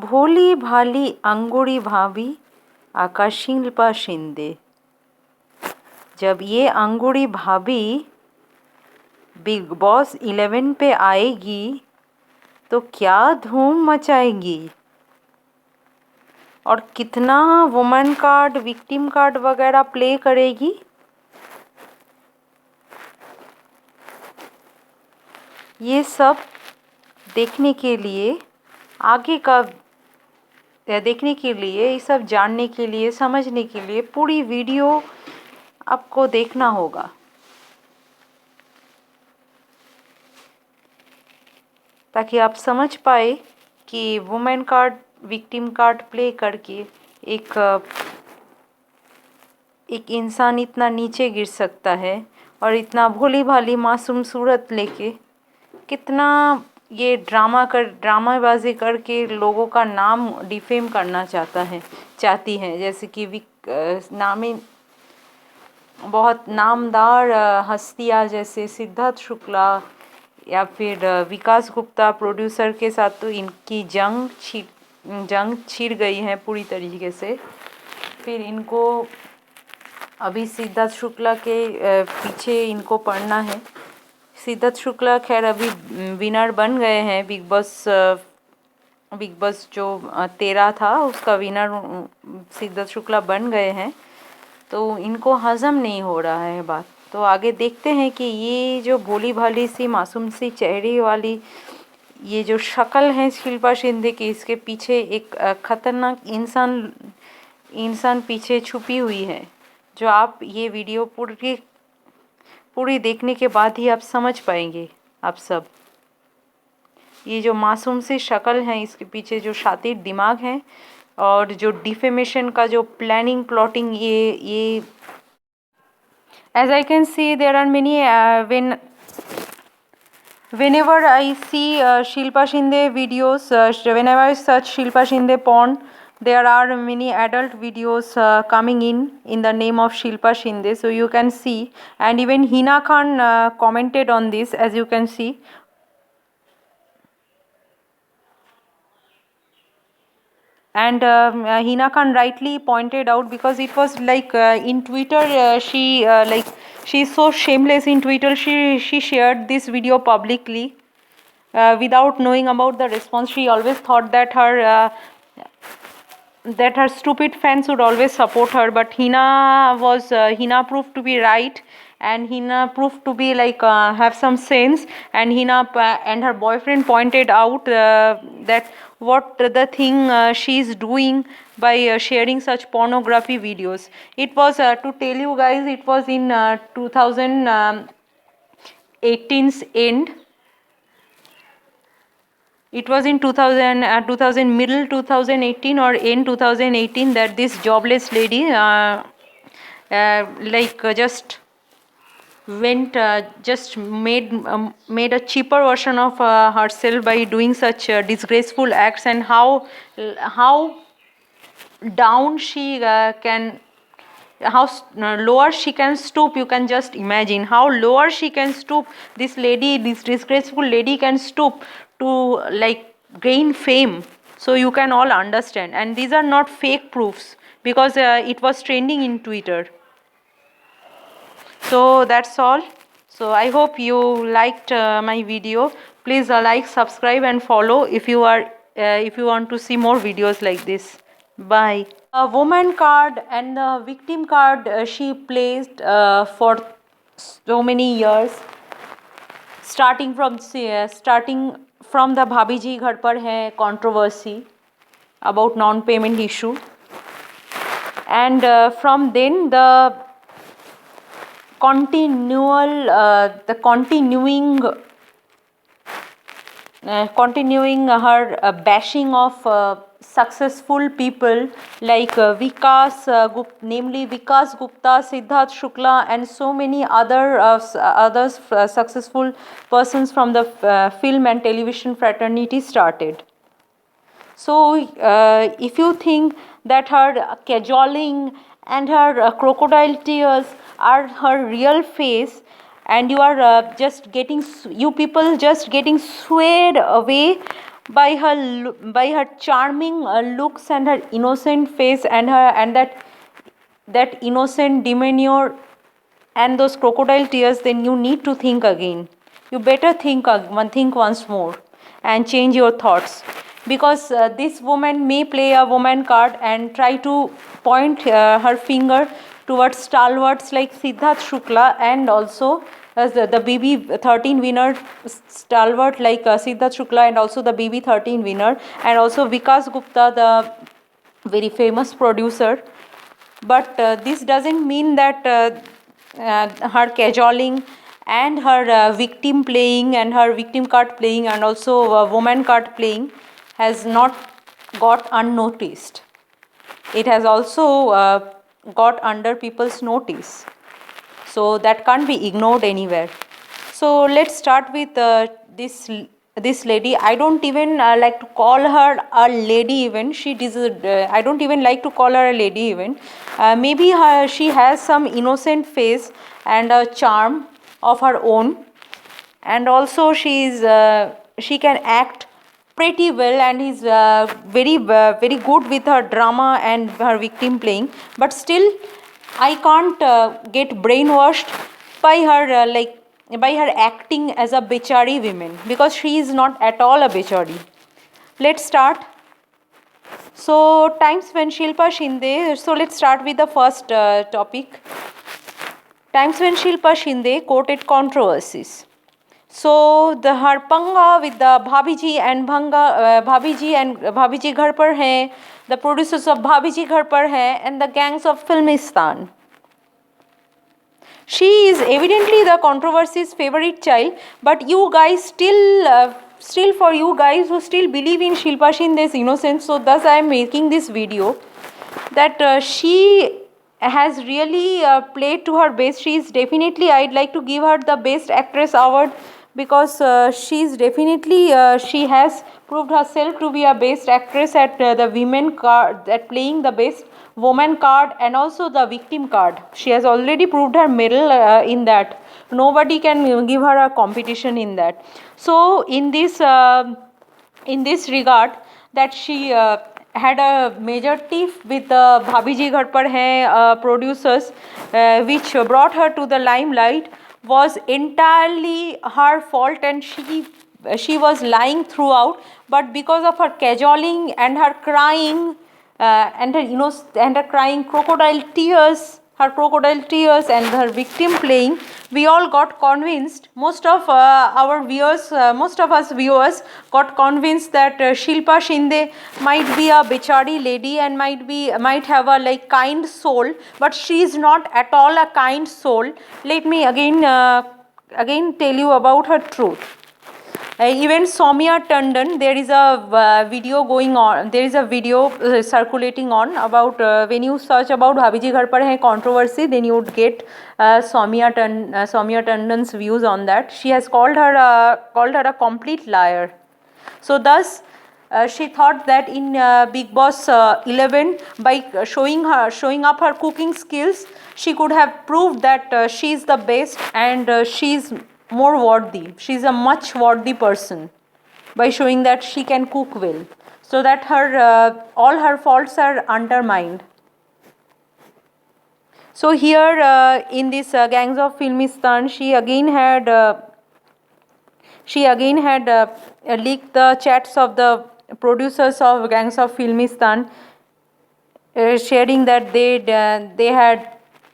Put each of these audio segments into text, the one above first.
भोली भाली अंगूरी भाभी आका शिल्पा शिंदे। जब ये अंगूरी भाभी बिग बॉस 11 पे आएगी तो क्या धूम मचाएगी और कितना वुमेन कार्ड, विक्टिम कार्ड वगैरह प्ले करेगी। ये सब देखने के लिए, आगे का देखने के लिए, ये सब जानने के लिए, समझने के लिए पूरी वीडियो आपको देखना होगा। ताकि आप समझ पाए कि women card, victim card play करके एक इंसान इतना नीचे गिर सकता है और इतना भोली भाली मासूम सूरत लेके कितना ये ड्रामाबाजी करके लोगों का नाम डिफेम करना चाहती है। जैसे कि नामी बहुत नामदार हस्तियाँ जैसे सिद्धार्थ शुक्ला या फिर विकास गुप्ता प्रोड्यूसर के साथ तो इनकी जंग छिड़ गई है पूरी तरीके से। फिर इनको अभी सिद्धार्थ शुक्ला के पीछे इनको पड़ना है। सिद्धार्थ शुक्ला खैर अभी विनर बन गए हैं। बिग बॉस जो 13 था उसका विनर सिद्धार्थ शुक्ला बन गए हैं। तो इनको हजम नहीं हो रहा है बात। तो आगे देखते हैं कि ये जो भोली भाली सी मासूम सी चेहरे वाली ये जो शक्ल है शिल्पा शिंदे की, इसके पीछे एक खतरनाक इंसान पीछे छुपी हुई है, जो आप ये वीडियो पूरी देखने के बाद ही आप समझ पाएंगे। आप सब ये जो मासूम सी शक्ल है, इसके पीछे जो शातिर दिमाग है और जो डिफेमेशन का जो प्लानिंग प्लॉटिंग ये as I can see there are many whenever I see Shilpa Shinde videos, whenever I search Shilpa Shinde porn, there are many adult videos coming in the name of Shilpa Shinde, so you can see, and even Hina Khan commented on this, as you can see. And Hina Khan rightly pointed out, because it was like in Twitter she is so shameless in Twitter. She shared this video publicly without knowing about the response. She always thought that her stupid fans would always support her, but Hina proved to be right, and Hina proved to be like have some sense, and Hina and her boyfriend pointed out that what the thing she is doing by sharing such pornography videos. It was to tell you guys, it was in 2018's end. It was in 2000 middle 2018 or end 2018 that this jobless lady just went just made a cheaper version of herself by doing such disgraceful acts, and how down she can, how lower she can stoop. You can just imagine how lower she can stoop. This disgraceful lady can stoop to like gain fame. So you can all understand, and these are not fake proofs, because it was trending in Twitter. So that's all. So I hope you liked my video. Please like, subscribe and follow if you want to see more videos like this. Bye. A woman card and the victim card she placed for so many years, starting from the Bhabiji ghar par hai controversy about non-payment issue, and from then the continuing her bashing of successful people like namely Vikas Gupta, Siddharth Shukla, and so many others successful persons from the film and television fraternity started. So if you think that her cajoling and her crocodile tears are her real face, and you are you people just getting swayed away by her charming looks and her innocent face and that innocent demeanor and those crocodile tears, then you need to think again. You better think once more and change your thoughts, because this woman may play a woman card and try to point her finger towards stalwarts like Siddharth Shukla, and also as the BB13 winner stalwart like Siddharth Shukla, and also the BB13 winner, and also Vikas Gupta, the very famous producer. But this doesn't mean that her cajoling and her victim playing and her victim card playing and also woman card playing has not got unnoticed. It has also got under people's notice. So that can't be ignored anywhere. So let's start with this lady. I don't even like to call her a lady even. I don't even like to call her a lady even. Maybe she has some innocent face and a charm of her own, and also she can act pretty well and is very good with her drama and her victim playing. But still, I can't get brainwashed by her by her acting as a bichari woman, because she is not at all a bichari. Let's start. So times when Shilpa Shinde. So let's start with the first topic. Times when Shilpa Shinde courted controversies. So the her panga with the Bhabiji and Bhabiji Ghar Par Hai, the producers of Bhabiji Ghar Par Hai, and the gangs of Filmistan. She is evidently the controversy's favorite child, but you guys still for you guys who still believe in Shilpa Shinde's innocence, so thus I am making this video, that she has really played to her best. She is definitely, I'd like to give her the best actress award, because she is definitely she has proved herself to be a best actress at the women card, at playing the best woman card and also the victim card. She has already proved her medal in that. Nobody can give her a competition in that. So in this regard, that she had a major tiff with the Bhabiji Ghar Par Hai producers, which brought her to the limelight, was entirely her fault, and she was lying throughout. But because of her cajoling and her crying and her crying crocodile tears, and her victim playing, we all got convinced. Most of us viewers got convinced that Shilpa Shinde might be a bichari lady and might have a kind soul, but she is not at all a kind soul. Let me again tell you about her truth. Even Soumya Tandon, there is a video going on. There is a video circulating on about when you search about Bhabiji Ghar Par Hai controversy, then you would get Soumya Tandon's views on that. She has called her a complete liar. So thus, she thought that in Big Boss 11, by showing up her cooking skills, she could have proved that she is the best and she is more worthy. She is a much worthy person by showing that she can cook well, so that her all her faults are undermined. So here in this gangs of Filmistan, she again had leaked the chats of the producers of gangs of Filmistan, sharing that they had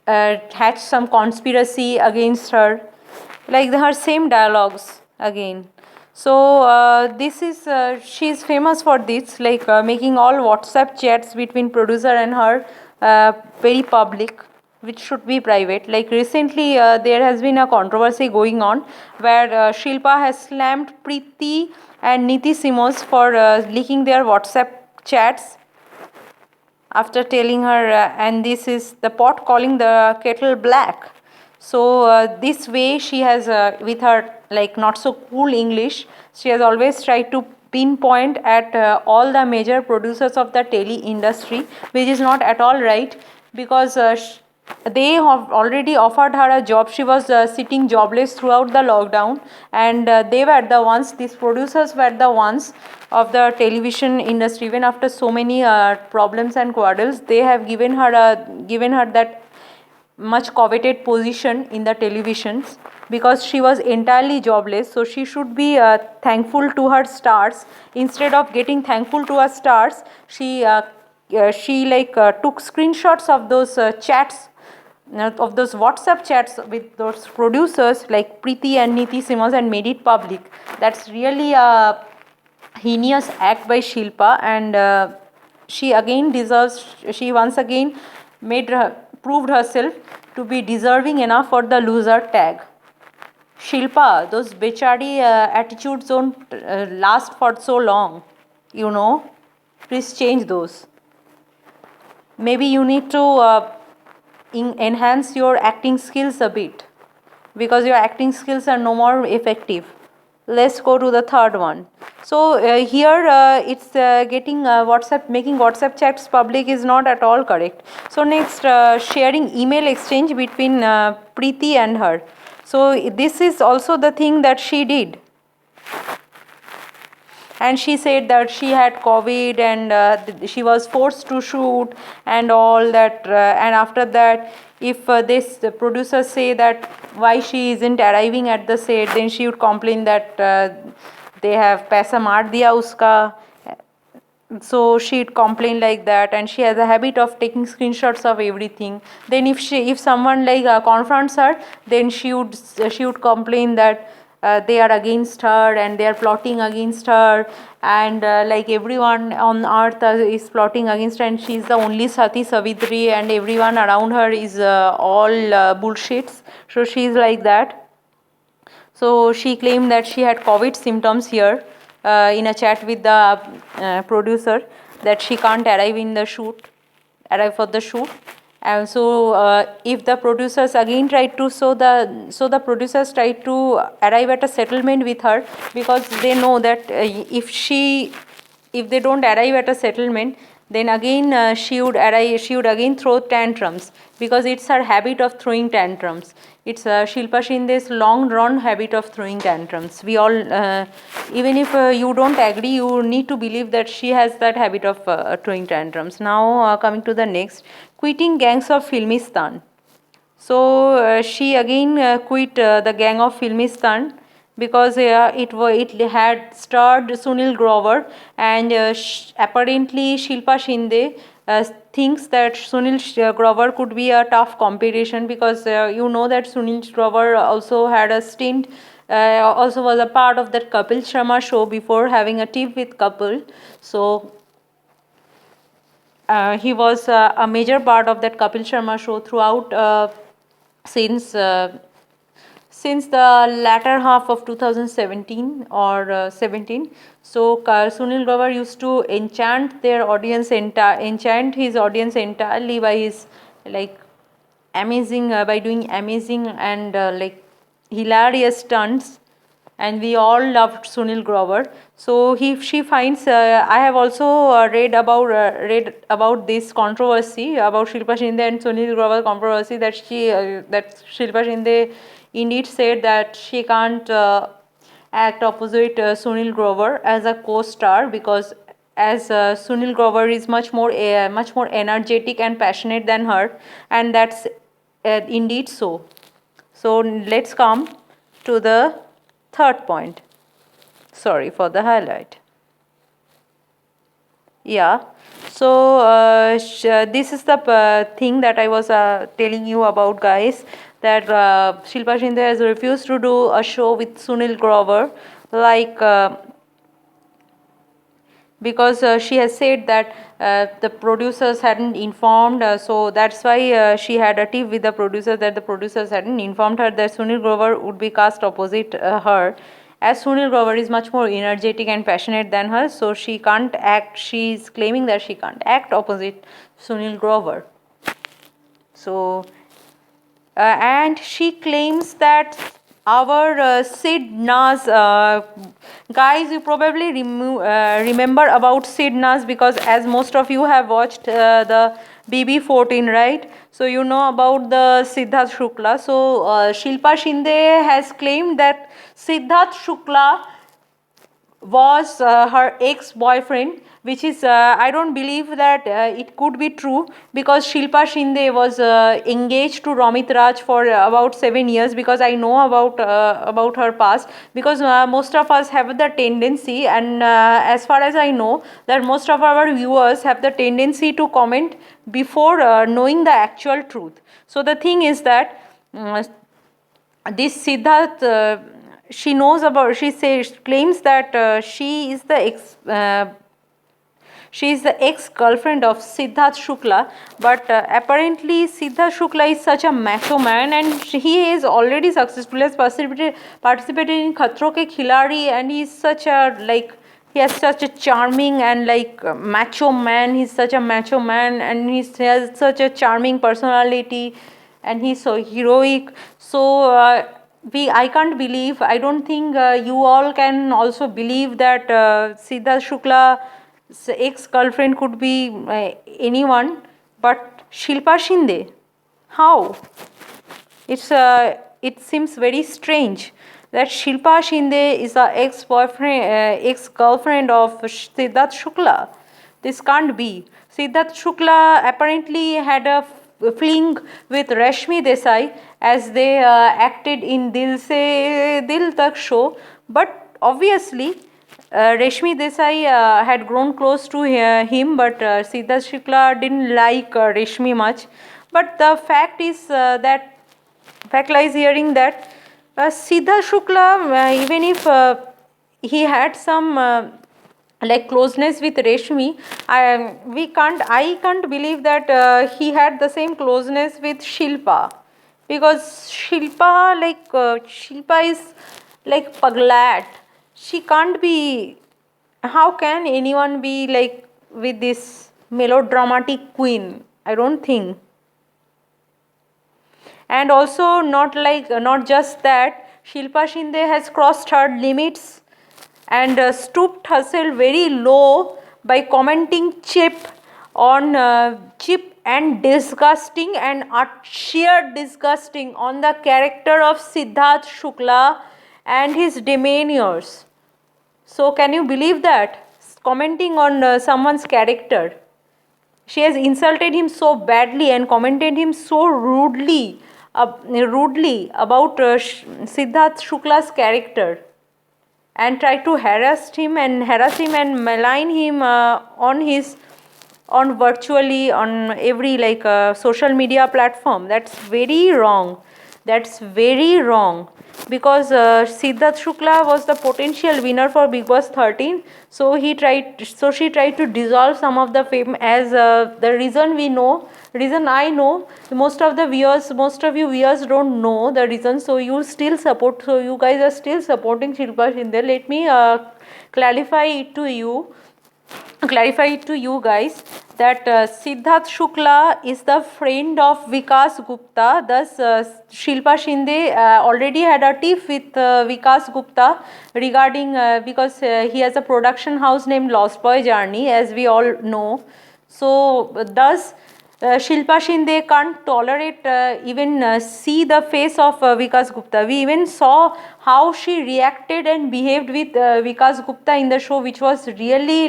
hatched some conspiracy against her, like her same dialogues again. So this is she is famous for this, making all WhatsApp chats between producer and her very public, which should be private. Like recently there has been a controversy going on where Shilpa has slammed Preeti and Niti Simos for leaking their WhatsApp chats, after telling her and this is the pot calling the kettle black. So this way she has with her not so cool English, she has always tried to pinpoint at all the major producers of the tele industry, which is not at all right, because they have already offered her a job. She was sitting jobless throughout the lockdown, and they were the ones, these producers were the ones of the television industry. Even after so many problems and quarrels, they have given her that much coveted position in the televisions, because she was entirely jobless. So she should be thankful to her stars. Instead of getting thankful to her stars, she took screenshots of those chats, of those WhatsApp chats with those producers like Preeti and Niti Simmons, and made it public. That's really a heinous act by Shilpa, and she once again proved herself to be deserving enough for the loser tag. Shilpa, those bechari attitudes don't last for so long, you know. Please change those. Maybe you need to enhance your acting skills a bit, because your acting skills are no more effective. Let's go to the third one. So here it's making WhatsApp chats public is not at all correct. So next, sharing email exchange between Preeti and her. So this is also the thing that she did. And she said that she had COVID, and she was forced to shoot and all that. And after that, if the producers say that why she isn't arriving at the set, then she would complain that they have paisa maar diya uska. So she'd complain like that, and she has a habit of taking screenshots of everything. Then if someone confronts her, then she would complain that they are against her and they are plotting against her, and everyone on earth is plotting against her, and she is the only Sati Savitri, and everyone around her is all bullshits. So she is like that. So she claimed that she had COVID symptoms here in a chat with the producer, that she can't arrive for the shoot. And so if the producers again tried to, so the producers tried to arrive at a settlement with her, because they know that if they don't arrive at a settlement, then again she would again throw tantrums, because it's her habit of throwing tantrums. It's Shilpa Shinde's long run habit of throwing tantrums. We all, even if you don't agree, you need to believe that she has that habit of throwing tantrums. Now coming to the next, quitting gangs of Filmistan. So she again quit the gang of Filmistan, because it had starred Sunil Grover, and apparently Shilpa Shinde thinks that Sunil Grover could be a tough competition, because you know that Sunil Grover also had a stint, also was a part of that Kapil Sharma show before having a team with Kapil. So he was a major part of that Kapil Sharma show throughout since the latter half of 2017 or 17. So Sunil Grover used to enchant his audience entirely by his by doing amazing and hilarious stunts, and we all loved Sunil Grover. So she finds, I have also read about this controversy about Shilpa Shinde and Sunil Grover controversy, that Shilpa Shinde indeed said that she can't act opposite Sunil Grover as a co-star, because as Sunil Grover is much more energetic and passionate than her, and that's indeed so. So let's come to the third point. Sorry for the highlight. Yeah. So this is the thing that I was telling you about, guys, that Shilpa Shinde has refused to do a show with Sunil Grover, because she has said that the producers hadn't informed, so that's why she had a tip with the producers, that the producers hadn't informed her that Sunil Grover would be cast opposite her, as Sunil Grover is much more energetic and passionate than her, so she can't act. She's claiming that she can't act opposite Sunil Grover. So and she claims that our Sid Nas, guys, you probably remember about Sid Nas, because as most of you have watched the BB14, right? So you know about the Siddharth Shukla. So Shilpa Shinde has claimed that Siddharth Shukla was her ex-boyfriend, which is I don't believe that it could be true, because Shilpa Shinde was engaged to Romit Raj for about 7 years, because I know about her past, because most of us have the tendency, and as far as I know, that most of our viewers have the tendency to comment before knowing the actual truth. So the thing is that this Siddharth, she knows about, she says, claims that she is the ex-girlfriend of Siddharth Shukla, but apparently Siddharth Shukla is such a macho man, and he is already successful, has participated in Khatro Ke Khiladi, and he is such a, like, he has such a charming and like macho man. He's such a macho man, and he has such a charming personality, and he's so heroic. So I can't believe, I don't think you all can also believe that Siddharth Shukla's ex-girlfriend could be anyone but Shilpa Shinde. How? It seems very strange that Shilpa Shinde is the ex-girlfriend of Siddharth Shukla. This can't be. Siddharth Shukla apparently had a fling with Rashmi Desai as they acted in Dil Se Dil Tak show, but obviously Rashmi Desai had grown close to him, but Siddharth Shukla didn't like Rashmi much. But the fact is that fact lies hearing that Siddharth Shukla, even if he had some like closeness with Reshmi, I can't believe that he had the same closeness with Shilpa, because Shilpa is like paglat. She can't be. How can anyone be like with this melodramatic queen? I don't think. And also not just that, Shilpa Shinde has crossed her limits and stooped herself very low by commenting cheap and disgusting and sheer disgusting on the character of Siddharth Shukla and his demeanors. So can you believe that? Commenting on someone's character. She has insulted him so badly and commented him so rudely about Siddharth Shukla's character, and tried to harass him and malign him on virtually on every social media platform. That's very wrong. That's very wrong, because Siddharth Shukla was the potential winner for Big Boss 13. So she tried to dissolve some of the fame, as the reason I know. Most of you viewers don't know the reason. So you guys are still supporting Shilpa Shinde. Let me clarify it to you guys that Siddharth Shukla is the friend of Vikas Gupta. Thus Shilpa Shinde already had a tiff with Vikas Gupta regarding because he has a production house named Lost Boy Journey, as we all know. So thus Shilpa Shinde can't tolerate even see the face of Vikas Gupta. We even saw how she reacted and behaved with Vikas Gupta in the show, which was really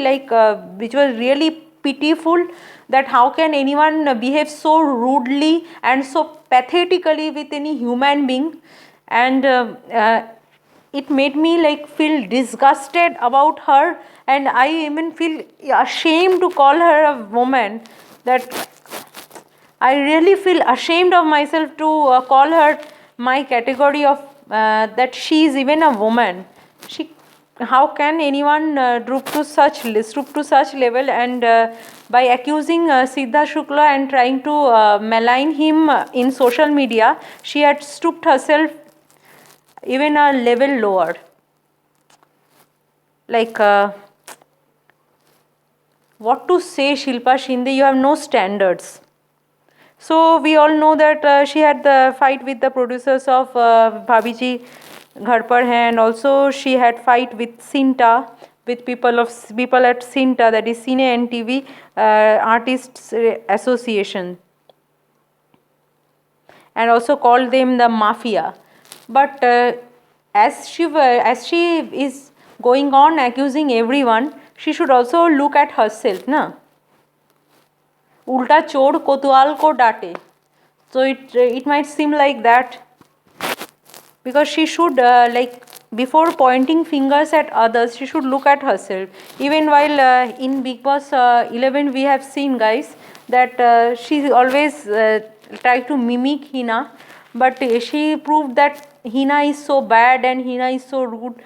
pitiful. That how can anyone behave so rudely and so pathetically with any human being, and it made me feel disgusted about her, and I even feel ashamed to call her a woman. That I really feel ashamed of myself to call her my category of that she is even a woman. How can anyone stoop to such level, and by accusing Siddharth Shukla and trying to malign him in social media, she had stooped herself even a level lower. What to say, Shilpa Shinde? You have no standards. So we all know that she had the fight with the producers of Bhabiji Ghar Par Hai, and also she had fight with Sinta. with people at Sinta, that is Cine and TV Artists Association, and also called them the mafia. But as she is going on accusing everyone, she should also look at herself, na. Ulta chor kotual ko date. So it might seem like that, because she should before pointing fingers at others, she should look at herself. Even while in Big Boss 11 we have seen, guys, that she always try to mimic Hina, but she proved that Hina is so bad and Hina is so rude